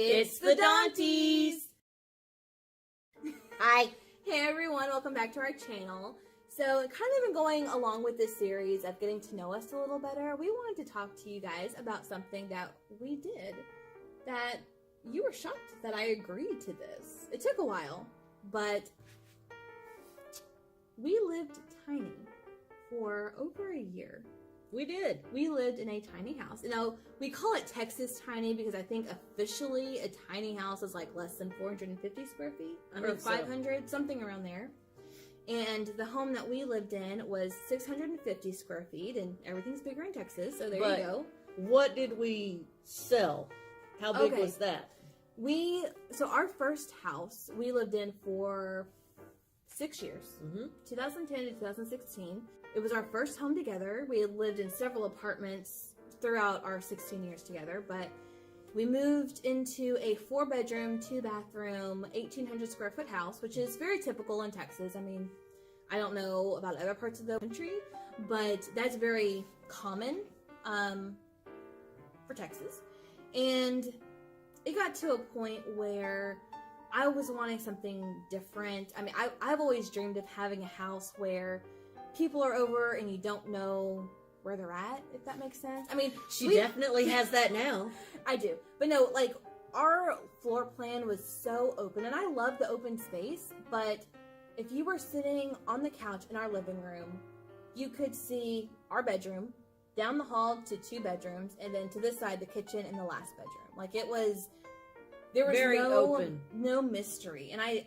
It's the Dawnties! Hi. Hey everyone, welcome back to our channel. So, kind of been going along with this series of getting to know us a little better, we wanted to talk to you guys about something that we did that you were shocked that I agreed to this. It took a while, but we lived tiny for over a year. We did. We lived in a tiny house. You know, we call it Texas tiny because I think officially a tiny house is like less than 450 square feet or 500, something around there. And the home that we lived in was 650 square feet, and everything's bigger in Texas, so there you go. What did we sell? How big was that? So our first house we lived in for 6 years, 2010 to 2016. It was our first home together. We had lived in several apartments throughout our 16 years together, but we moved into a 4-bedroom, 2-bathroom, 1,800 square foot house, which is very typical in Texas. I mean, I don't know about other parts of the country, but that's very common for Texas. And it got to a point where I was wanting something different. I mean, I've always dreamed of having a house where people are over and you don't know where they're at, if that makes sense. I mean, she definitely has that now. I do. But no, like, our floor plan was so open, and I love the open space, but if you were sitting on the couch in our living room, you could see our bedroom, down the hall to 2 bedrooms, and then to this side, the kitchen and the last bedroom. Like, there was very open. No mystery. And I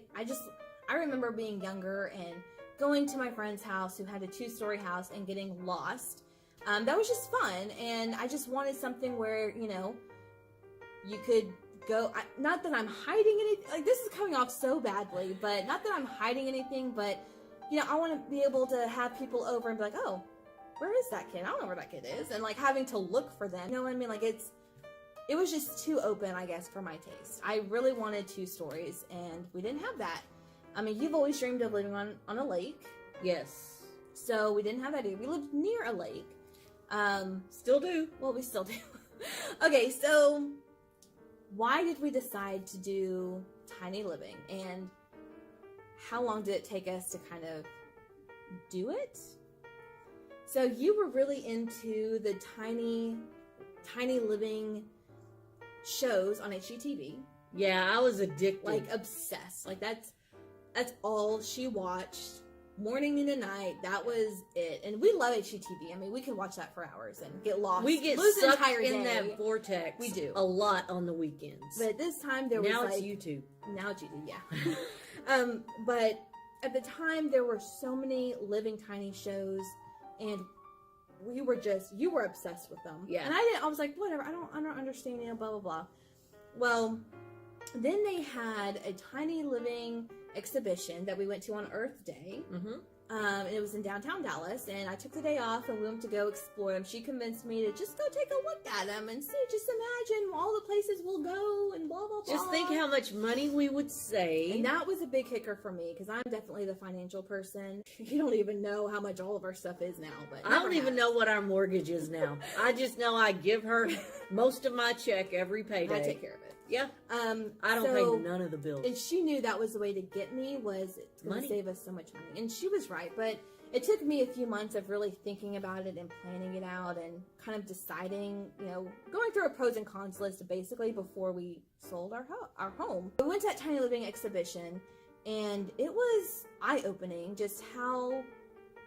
remember being younger and going to my friend's house who had a 2-story house and getting lost. That was just fun, and I just wanted something where, you know, you could go, not that I'm hiding anything, like, this is coming off so badly, but not that I'm hiding anything, but, you know, I want to be able to have people over and be like, oh, where is that kid? I don't know where that kid is, and, like, having to look for them, you know what I mean? Like, it was just too open, I guess, for my taste. I really wanted 2 stories, and we didn't have that. I mean, you've always dreamed of living on a lake. Yes. So we didn't have that either. We lived near a lake. Still do. Well, we still do. Okay, so why did we decide to do tiny living? And how long did it take us to kind of do it? So you were really into the tiny living shows on HGTV. Yeah, I was addicted. Like, obsessed. Like, that's all she watched, morning into night. That was it. And we love HGTV. I mean, we can watch that for hours and get lost. We get sucked in that vortex. We do. A lot on the weekends. But this time there was now it's YouTube. Now it's YouTube, yeah. But at the time there were so many living tiny shows, and you were obsessed with them. Yeah. And I was like, whatever, I don't understand, you know, blah, blah, blah. Well, then they had a tiny living exhibition that we went to on Earth Day. And it was in downtown Dallas, and I took the day off and we went to go explore them. She convinced me to just go take a look at them and see, just imagine all the places we'll go and blah, blah, blah. Just think how much money we would save. And that was a big kicker for me, because I'm definitely the financial person. You don't even know how much all of our stuff is now. But I don't even know what our mortgage is now. I just know I give her most of my check every payday. I take care of it. Yeah. I don't pay none of the bills. And she knew that was the way to get me, was it's going to save us so much money. And she was right. But it took me a few months of really thinking about it and planning it out and kind of deciding, you know, going through a pros and cons list basically before we sold our home. We went to that tiny living exhibition, and it was eye-opening just how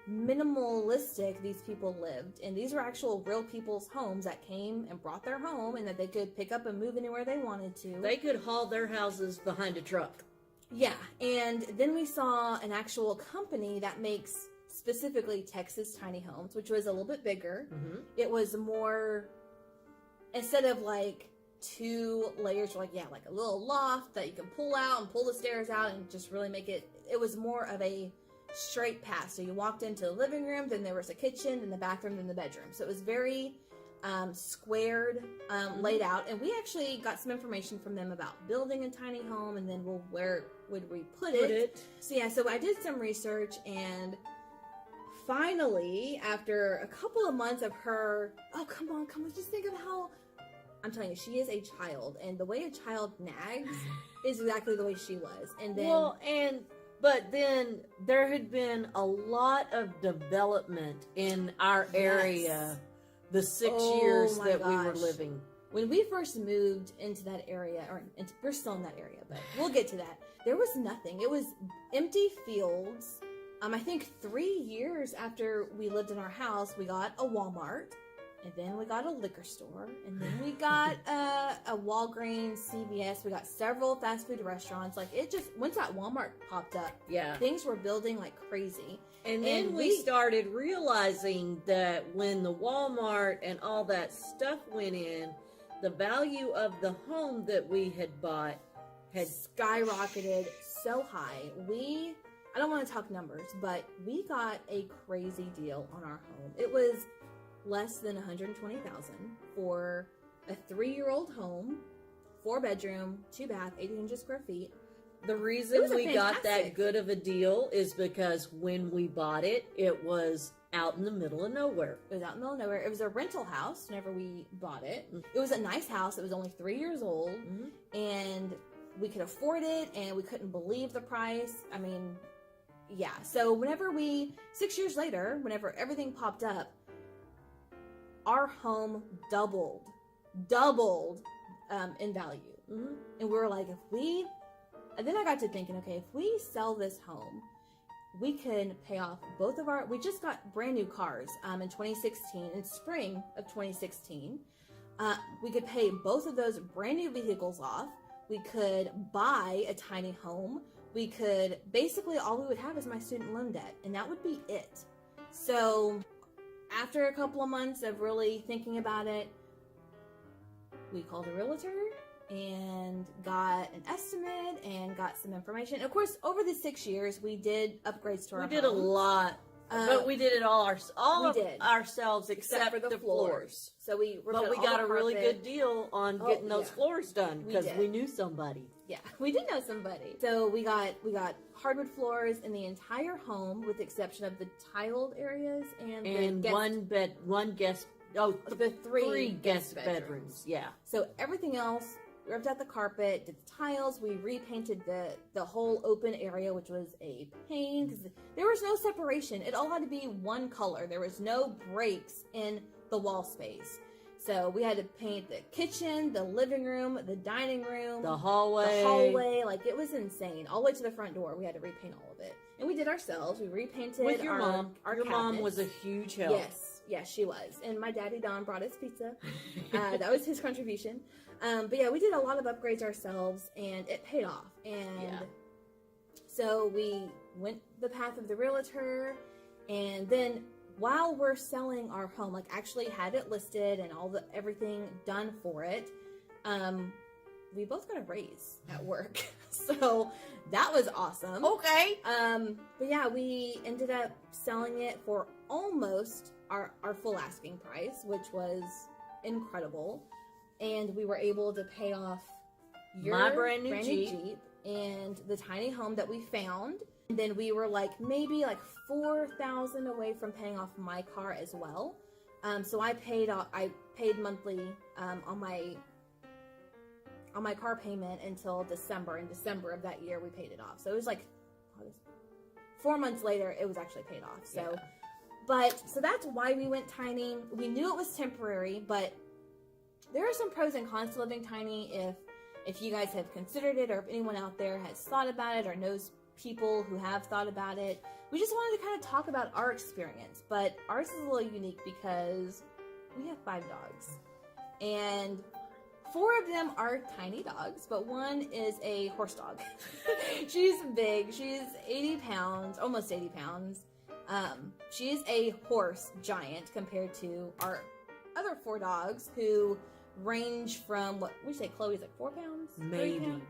minimalistic these people lived. And these were actual real people's homes that came and brought their home, and that they could pick up and move anywhere they wanted to. They could haul their houses behind a truck. Yeah. And then we saw an actual company that makes specifically Texas tiny homes, which was a little bit bigger. It was more, instead of like 2 layers, like a little loft that you can pull out and pull the stairs out and just really make it was more of a straight path. So you walked into the living room, then there was a kitchen, then the bathroom, then the bedroom. So it was very squared, laid out. And we actually got some information from them about building a tiny home, and then where would we put it. So yeah, so I did some research, and finally, after a couple of months of her, oh, come on, just think of how I'm telling you, she is a child, and the way a child nags is exactly the way she was. And then, but then there had been a lot of development in our area the 6 years that we were living. When we first moved into that area, we're still in that area, but we'll get to that. There was nothing. It was empty fields. I think 3 years after we lived in our house, we got a Walmart, and then we got a liquor store, and then we got a Walgreens, CVS. We got several fast food restaurants. Like, it just, once that Walmart popped up, things were building like crazy. And then we started realizing that when the Walmart and all that stuff went in, the value of the home that we had bought had skyrocketed so high. I don't want to talk numbers, but we got a crazy deal on our home. It was less than $120,000 for a 3-year-old home, 4-bedroom, 2-bath, 1,800 square feet. The reason we got that good of a deal is because when we bought it, it was out in the middle of nowhere. It was out in the middle of nowhere. It was a rental house whenever we bought it. It was a nice house. It was only 3 years old, and we could afford it, and we couldn't believe the price. I mean, yeah. So 6 years later, whenever everything popped up, our home doubled in value. And we were like, and then I got to thinking, okay, if we sell this home, we can pay off both of we just got brand new cars in 2016, in spring of 2016. We could pay both of those brand new vehicles off. We could buy a tiny home. We could, basically all we would have is my student loan debt, and that would be it. So after a couple of months of really thinking about it, we called a realtor and got an estimate and got some information. Of course, over the 6 years, we did upgrades to our home. We did a lot, but we did it all ourselves except for the floors. So we got a really good deal on getting those floors done because we knew somebody. Yeah, we did know somebody. So we got hardwood floors in the entire home, with the exception of the tiled areas and the three guest bedrooms. Yeah. So everything else, we ripped out the carpet, did the tiles, we repainted the whole open area, which was a pain because there was no separation. It all had to be one color. There was no breaks in the wall space. So we had to paint the kitchen, the living room, the dining room, the hallway. Like, it was insane. All the way to the front door, we had to repaint all of it. And we did ourselves. We repainted with your mom. Our your cabinets. Mom was a huge help. Yes, she was. And my daddy, Don, brought us pizza. That was his contribution. But yeah, we did a lot of upgrades ourselves, and it paid off. And so we went the path of the realtor, and then while we're selling our home, like actually had it listed and everything done for it, we both got a raise at work. So that was awesome. Okay. But yeah, we ended up selling it for almost our full asking price, which was incredible. And we were able to pay off my brand new Jeep and the tiny home that we found. And then we were maybe $4,000 away from paying off my car as well. So I paid monthly on my car payment until December. In December of that year, we paid it off. So it was 4 months later, it was actually paid off. So, so that's why we went tiny. We knew it was temporary, but there are some pros and cons to living tiny. If you guys have considered it, or if anyone out there has thought about it or knows people who have thought about it, we just wanted to kind of talk about our experience. But ours is a little unique because we have 5 dogs, and 4 of them are tiny dogs, but one is a horse dog. She's big. She's 80 pounds, almost 80 pounds. She is a horse giant compared to our other 4 dogs, who range from, what we say, Chloe's 4 pounds?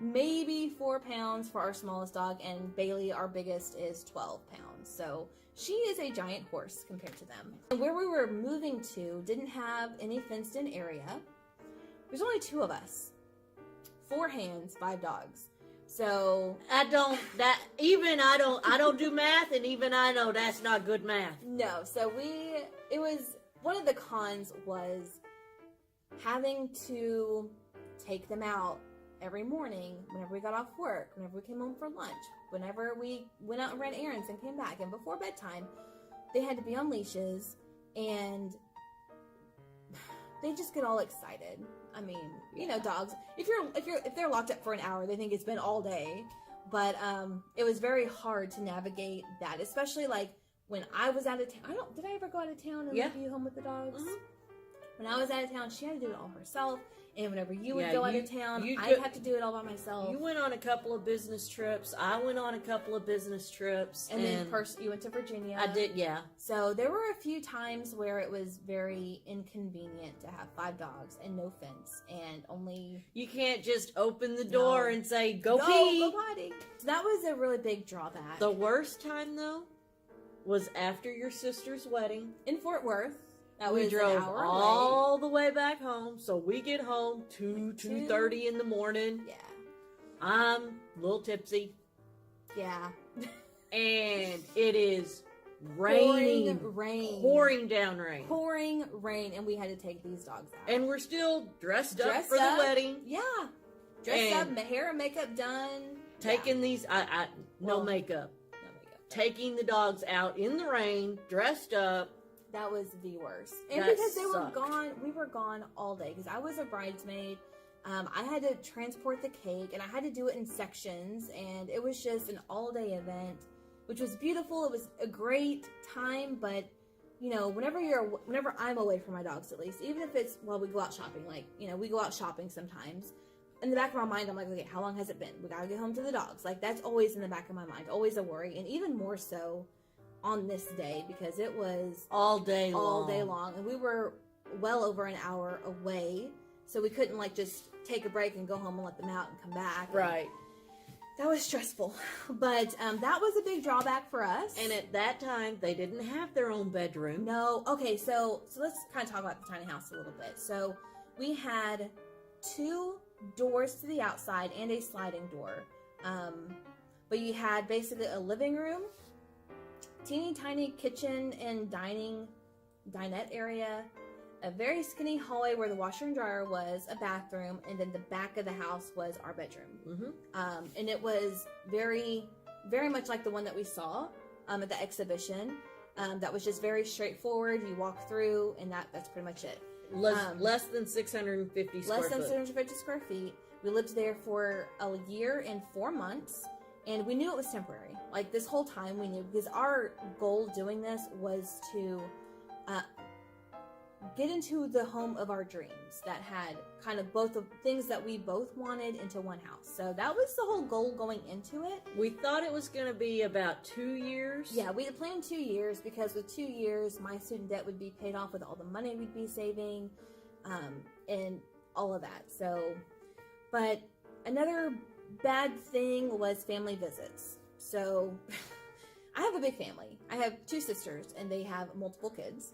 Maybe 4 pounds for our smallest dog, and Bailey, our biggest, is 12 pounds. So she is a giant horse compared to them. And where we were moving to didn't have any fenced in area. There's only 2 of us. 4 hands, 5 dogs. So I don't do math, and even I know that's not good math. No, so one of the cons was having to take them out every morning, whenever we got off work, whenever we came home for lunch, whenever we went out and ran errands and came back, and before bedtime, they had to be on leashes, and they just get all excited. I mean, you know, dogs. If they're locked up for an hour, they think it's been all day. But it was very hard to navigate that, especially like when I was out of town. Did I ever go out of town and leave you home with the dogs? Mm-hmm. When I was out of town, she had to do it all herself. And whenever you would go out of town, I'd have to do it all by myself. You went on a couple of business trips. I went on a couple of business trips. And then you went to Virginia. I did, yeah. So there were a few times where it was very inconvenient to have 5 dogs and no fence. And only... You can't just open the door and say, go pee. Go potty. So that was a really big drawback. The worst time, though, was after your sister's wedding. In Fort Worth. We drove all the way back home, so we get home 2:30 in the morning. Yeah. I'm a little tipsy. Yeah. And it is raining. Pouring down rain. Pouring rain, and we had to take these dogs out. And we're still dressed up for the wedding. Yeah. Dressed up, hair and makeup done. Taking these, no makeup. No makeup. Taking the dogs out in the rain, dressed up. That was the worst. And because they were gone, we were gone all day. Because I was a bridesmaid. I had to transport the cake, and I had to do it in sections. And it was just an all-day event, which was beautiful. It was a great time. But, you know, whenever I'm away from my dogs, at least, even if it's while we go out shopping, like, you know, we go out shopping sometimes. In the back of my mind, I'm like, okay, how long has it been? We got to get home to the dogs. Like, that's always in the back of my mind. Always a worry. And even more so on this day, because it was all day long, and we were well over an hour away, so we couldn't like just take a break and go home and let them out and come back. Right. That was stressful, but that was a big drawback for us. And at that time, they didn't have their own bedroom. No. Okay, so let's kind of talk about the tiny house a little bit. So we had 2 doors to the outside and a sliding door, but you had basically a living room, teeny tiny kitchen and dinette area, a very skinny hallway where the washer and dryer was, a bathroom, and then the back of the house was our bedroom. Mm-hmm. And it was very, very much like the one that we saw at the exhibition. That was just very straightforward. You walk through, and that's pretty much it. Less than 650 square feet. Less than 650 square feet. We lived there for a year and 4 months. And we knew it was temporary. Like, this whole time we knew, because our goal doing this was to get into the home of our dreams that had kind of both of things that we both wanted into one house. So that was the whole goal going into it. We thought it was going to be about 2 years. Yeah, we had planned 2 years, because with 2 years, my student debt would be paid off with all the money we'd be saving, and all of that. So, but another bad thing was family visits. So I have a big family. I have 2 sisters, and they have multiple kids,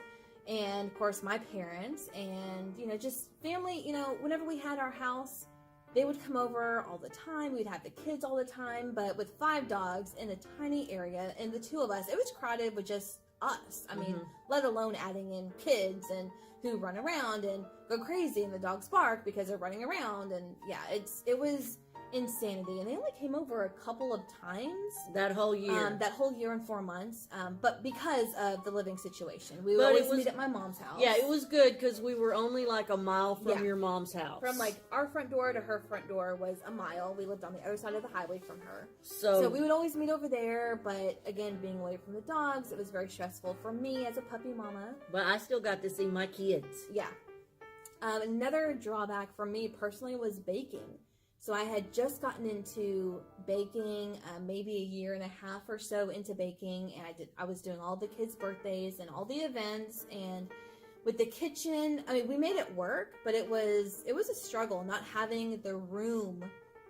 and of course my parents, and you know, just family. You know, whenever we had our house, they would come over all the time. We'd have the kids all the time. But with 5 dogs in a tiny area, and the 2 of us, it was crowded with just us. I mean, let alone adding in kids and who run around and go crazy, and the dogs bark because they're running around, and yeah, it was insanity. And they only came over a couple of times that whole year. That whole year and 4 months. But because of the living situation, we would always meet at my mom's house. Yeah, it was good because we were only like a mile from your mom's house. From like our front door to her front door was a mile. We lived on the other side of the highway from her. So we would always meet over there. But again, being away from the dogs, it was very stressful for me as a puppy mama. But I still got to see my kids. Yeah. Another drawback for me personally was baking. So I had just gotten into baking, maybe a year and a half or so into baking, and I was doing all the kids' birthdays and all the events, and with the kitchen, I mean, we made it work, but it was a struggle not having the room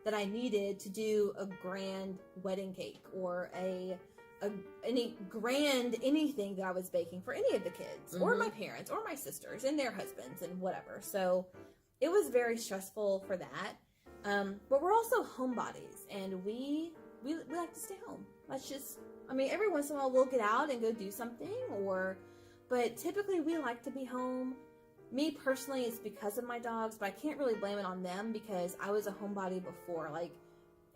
that I needed to do a grand wedding cake or any grand anything that I was baking for any of the kids or my parents or my sisters and their husbands and whatever. So it was very stressful for that. But we're also homebodies, and we like to stay home. Every once in a while we'll get out and go do something, but typically we like to be home. me personally, it's because of my dogs, but I can't really blame it on them because I was a homebody before. Like,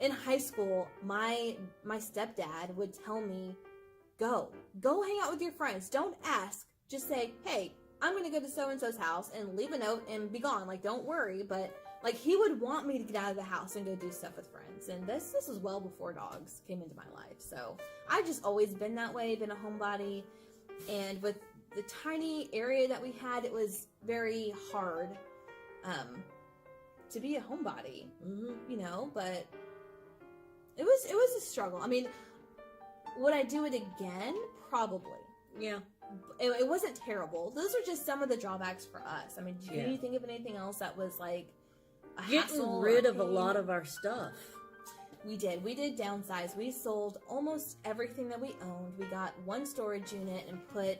in high school, my stepdad would tell me, go hang out with your friends. Don't ask. Just say, hey, I'm going to go to so-and-so's house and leave a note and be gone. Like, don't worry. But, like, he would want me to get out of the house and go do stuff with friends. And this was well before dogs came into my life. So, I've just always been that way, been a homebody. And with the tiny area that we had, it was very hard to be a homebody, you know, but it was a struggle. I mean, would I do it again? Probably. Yeah. It wasn't terrible. Those are just some of the drawbacks for us. I mean, do you think of anything else that was like a hassle? Getting rid of a lot of our stuff. We did downsize. We sold almost everything that we owned. We got one storage unit and put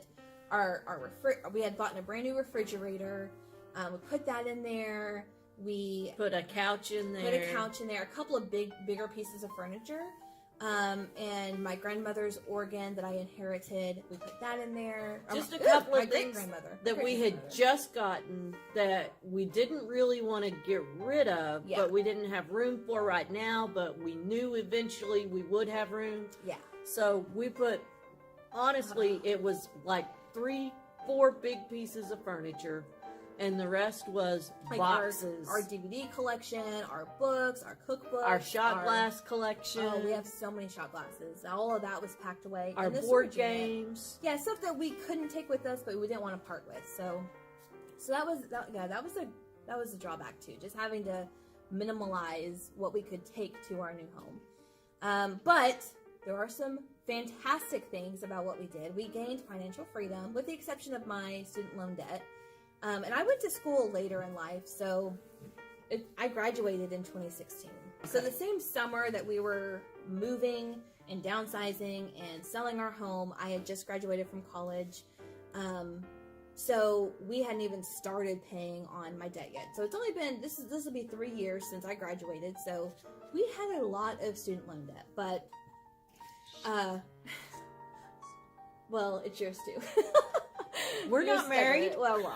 we had bought a brand new refrigerator. We put that in there. We put a couch in there. A couple of bigger pieces of furniture. And my grandmother's organ that I inherited, we put that in there. Just a couple of things that we had just gotten that we didn't really want to get rid of, but we didn't have room for right now, but we knew eventually we would have room. Yeah. So we put, honestly, it was like 3-4 big pieces of furniture. And the rest was like boxes. Our DVD collection, our books, our cookbooks. Our shot glass collection. Oh, we have so many shot glasses. All of that was packed away. Our board games. Yeah, stuff that we couldn't take with us, but we didn't want to part with. So that was a drawback too. Just having to minimalize what we could take to our new home. But there are some fantastic things about what we did. We gained financial freedom, with the exception of my student loan debt. And I went to school later in life, so I graduated in 2016. Okay. So the same summer that we were moving and downsizing and selling our home, I had just graduated from college. So we hadn't even started paying on my debt yet. So it's only been, this will be 3 years since I graduated. So we had a lot of student loan debt, but, well, it's yours too. We're not married. Well.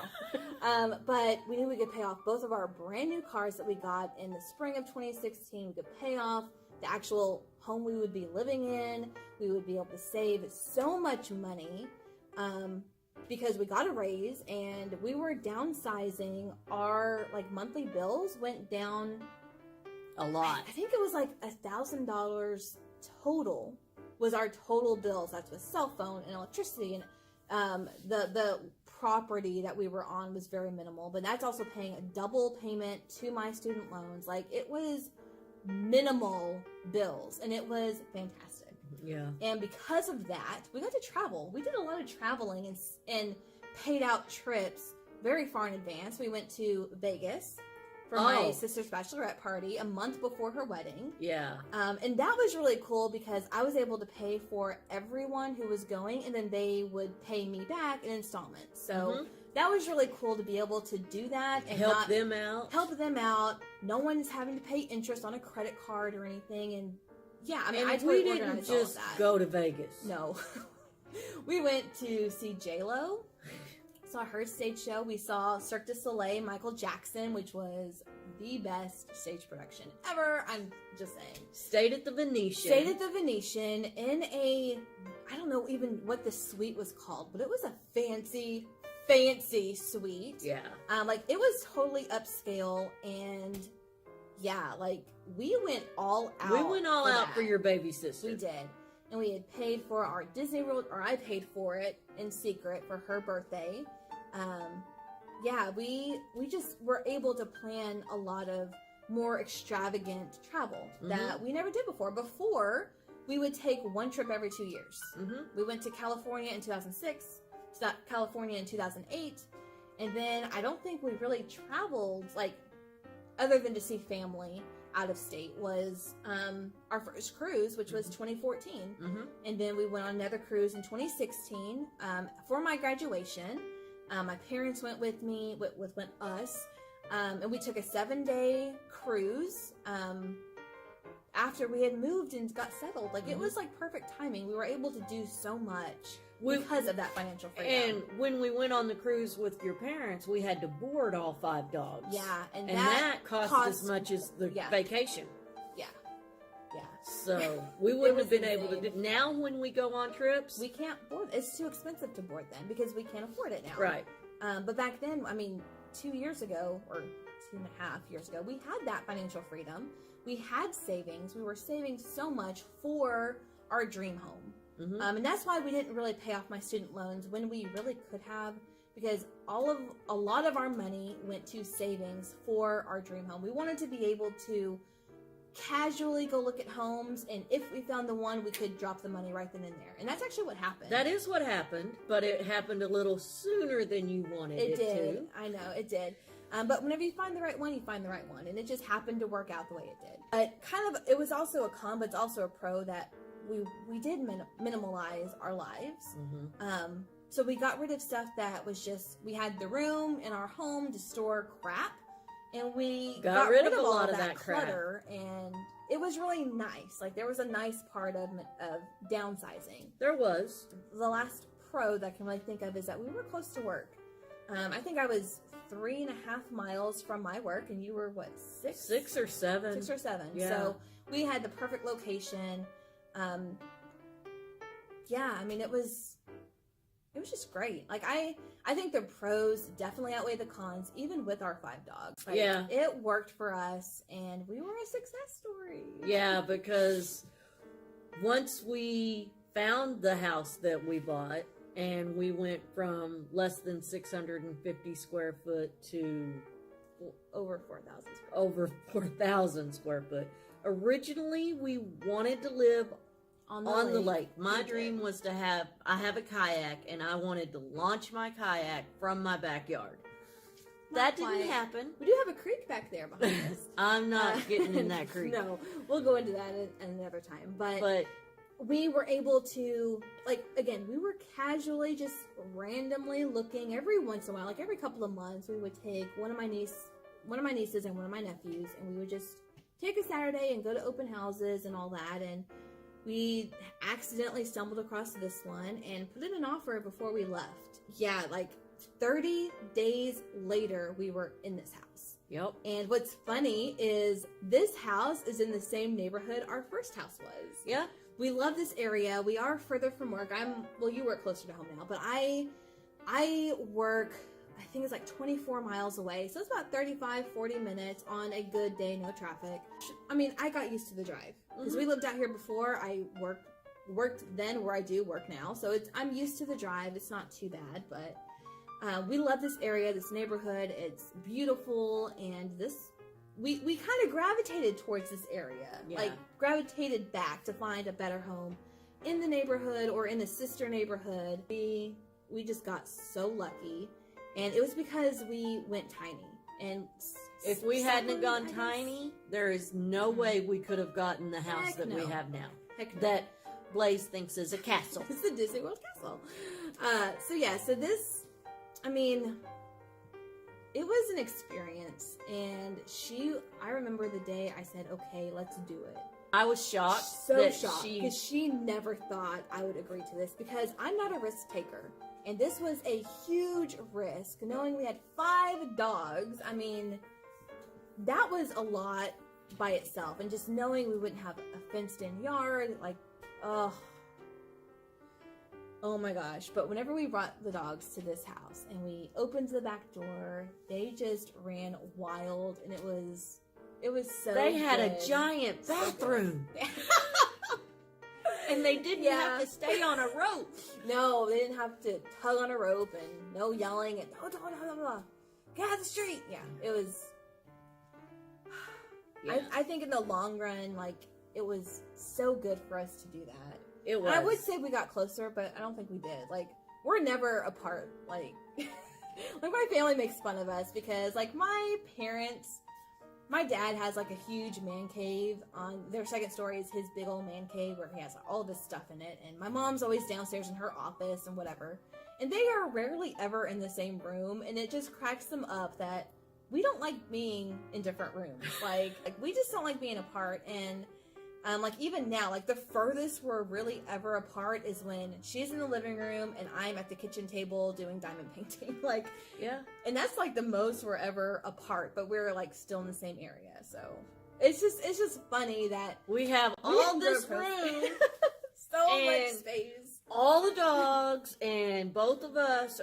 But we knew we could pay off both of our brand new cars that we got in the spring of 2016. We could pay off the actual home we would be living in. We would be able to save so much money because we got a raise and we were downsizing. Our monthly bills went down a lot. I think it was like $1,000 total was our total bills. That's with cell phone and electricity, and the property that we were on was very minimal, but that's also paying a double payment to my student loans. Like, it was minimal bills, and it was fantastic. Yeah. And because of that, we got to travel. We did a lot of traveling and paid out trips very far in advance. We went to Vegas for my sister's bachelorette party a month before her wedding. Yeah. And that was really cool because I was able to pay for everyone who was going, and then they would pay me back in installments. So that was really cool to be able to do that and help them out. Help them out. No one's having to pay interest on a credit card or anything. And yeah, I mean, I totally didn't just go to Vegas. No. We went to see J-Lo. Saw her stage show. We saw Cirque du Soleil, Michael Jackson, which was the best stage production ever. I'm just saying. Stayed at the Venetian. In a, I don't know even what the suite was called, but it was a fancy suite. Yeah. It was totally upscale, and yeah, we went all out. We went all out for your baby sister. We did. And we had paid for our Disney World, or I paid for it in secret for her birthday. Yeah, we just were able to plan a lot of more extravagant travel that we never did before. Before, we would take one trip every 2 years. We went to California in 2006, California in 2008, and then I don't think we really traveled, other than to see family out of state, was our first cruise, which was 2014. And then we went on another cruise in 2016 for my graduation. My parents went with me, with us, and we took a 7-day cruise after we had moved and got settled. It was perfect timing. We were able to do so much. because of that financial freedom. And when we went on the cruise with your parents, we had to board all 5 dogs. Yeah, and that cost as much as the vacation. Yeah. Yeah. So we wouldn't have been able to do. Now when we go on trips, we can't board. It's too expensive to board them because we can't afford it now. Right. But back then, I mean, 2 years ago or 2.5 years ago, we had that financial freedom. We had savings. We were saving so much for our dream home. Mm-hmm. And that's why we didn't really pay off my student loans when we really could have, because a lot of our money went to savings for our dream home. We wanted to be able to casually go look at homes, and if we found the one, we could drop the money right then and there. And that's actually what happened. That is what happened, but it happened a little sooner than you wanted it to. It did. I know, it did. But whenever you find the right one, you find the right one. And it just happened to work out the way it did. But it was also a con, but it's also a pro that we did minimalize our lives. Mm-hmm. So we got rid of stuff that was just, we had the room in our home to store crap. And we got rid of a lot of that clutter. And it was really nice. Like, there was a nice part of downsizing. There was. The last pro that I can really think of is that we were close to work. I think I was 3.5 miles from my work, and you were what, 6? 6 or 7. 6 or 7. Yeah. So we had the perfect location. Yeah, I mean, it was just great. Like, I think the pros definitely outweigh the cons, even with our 5 dogs. Like, yeah, it worked for us, and we were a success story. Yeah, because once we found the house that we bought, and we went from less than 650 square foot to over 4,000 square foot. Over 4,000 square foot. Originally, we wanted to live on the lake. My dream was to have a kayak, and I wanted to launch my kayak from my backyard. That didn't happen. We do have a creek back there behind us. I'm not getting in that creek. No, we'll go into that another time. But we were able to, like, again, we were casually just randomly looking every once in a while, like every couple of months, we would take one of my nieces and one of my nephews, and we would just take a Saturday and go to open houses and all that. And we accidentally stumbled across this one and put in an offer before we left. Yeah, like 30 days later, we were in this house. Yep. And what's funny is this house is in the same neighborhood our first house was. Yeah. We love this area. We are further from work. You work closer to home now, but I work, I think it's like 24 miles away. So it's about 35, 40 minutes on a good day, no traffic. I mean, I got used to the drive because we lived out here before. I worked then where I do work now. So I'm used to the drive. It's not too bad, but we love this area, this neighborhood. It's beautiful, and we kind of gravitated towards this area, like gravitated back to find a better home in the neighborhood or in the sister neighborhood. We just got so lucky, and it was because we went tiny. And if we hadn't gone tiny, there is no way we could have gotten the house that we have now. Heck no. That Blaze thinks is a castle. It's the Disney World castle. So this, I mean, it was an experience, and I remember the day I said, okay, let's do it. I was shocked. So shocked, because she never thought I would agree to this, because I'm not a risk taker. And this was a huge risk, knowing we had 5 dogs. I mean, that was a lot by itself. And just knowing we wouldn't have a fenced-in yard, like, oh my gosh. But whenever we brought the dogs to this house and we opened the back door, they just ran wild, and it was so They had good. a giant bathroom. And they didn't have to stay on a rope. No, they didn't have to tug on a rope, and no yelling and get out of the street. Yeah, it was. Yeah. I think in the long run, like, it was so good for us to do that. It was. And I would say we got closer, but I don't think we did. Like, we're never apart. Like, like, my family makes fun of us because, like, my dad has, like, a huge man cave on their second story is his big old man cave where he has all this stuff in it. And my mom's always downstairs in her office and whatever. And they are rarely ever in the same room. And it just cracks them up that we don't like being in different rooms. Like we just don't like being apart. And Like even now, like the furthest we're really ever apart is when she's in the living room and I'm at the kitchen table doing diamond painting. Like, yeah. And that's like the most we're ever apart, but we're like still in the same area. So it's just funny that we have all this room, so much space, all the dogs, and both of us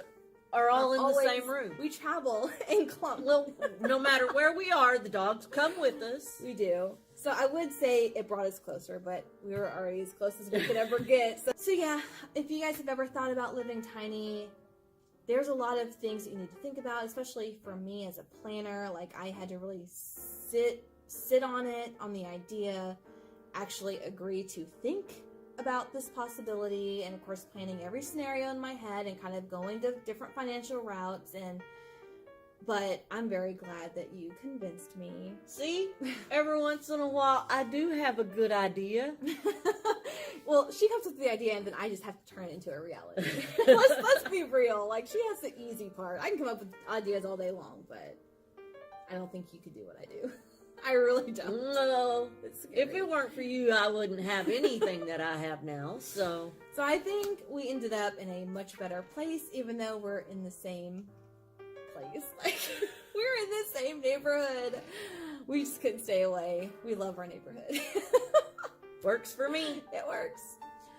are all in the same room. We travel in clumps. Well, no matter where we are, the dogs come with us. We do. So I would say it brought us closer, but we were already as close as we could ever get. So yeah, if you guys have ever thought about living tiny, there's a lot of things that you need to think about, especially for me as a planner. Like I had to really sit on it, on the idea, actually agree to think about this possibility, and of course planning every scenario in my head and kind of going to different financial routes. But I'm very glad that you convinced me. See, every once in a while I do have a good idea. Well, she comes up with the idea and then I just have to turn it into a reality. let's be real. Like, she has the easy part. I can come up with ideas all day long, but I don't think you could do what I do. I really don't. No. If it weren't for you, I wouldn't have anything that I have now. So I think we ended up in a much better place, even though we're in the same place. Like, we're in the same neighborhood. We just couldn't stay away. We love our neighborhood. Works for me. It works.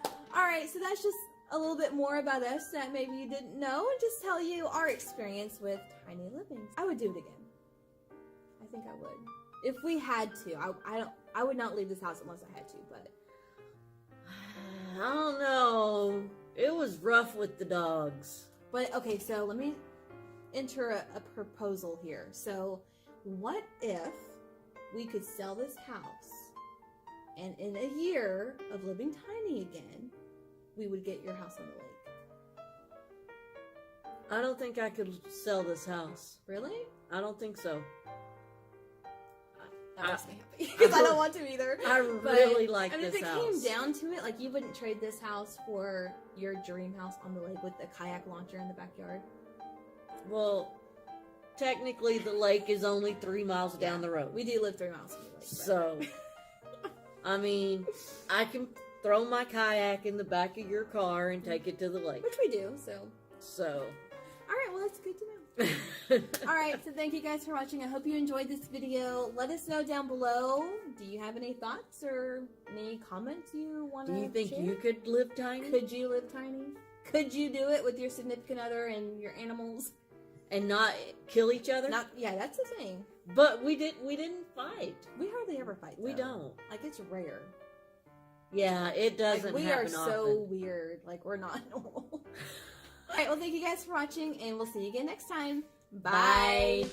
All right, so that's just a little bit more about us that maybe you didn't know, and just tell you our experience with tiny livings. I would do it again. I think I would. If we had to. I would not leave this house unless I had to, but I don't know. It was rough with the dogs. But okay, so let me enter a proposal here. So what if we could sell this house, and in a year of living tiny again, we would get your house on the lake? I don't think I could sell this house. Really? I don't think so. That makes me happy, because I don't want to either. I really like this house. If it came down to it, like, you wouldn't trade this house for your dream house on the lake with the kayak launcher in the backyard? Well, technically the lake is only 3 miles down the road. We do live 3 miles from the lake. So, I mean, I can throw my kayak in the back of your car and take it to the lake. Which we do, so. All right, well, that's good to know. Alright, so thank you guys for watching. I hope you enjoyed this video. Let us know down below. Do you have any thoughts or any comments you want to share? Do you think you could live tiny? Could you live tiny? Could you do it with your significant other and your animals? And not kill each other? Yeah, that's the thing. But we didn't fight. We hardly ever fight, though. We don't. Like, it's rare. Yeah, it doesn't happen often. We are so weird. Like, we're not normal. Alright, well, thank you guys for watching, and we'll see you again next time. Bye.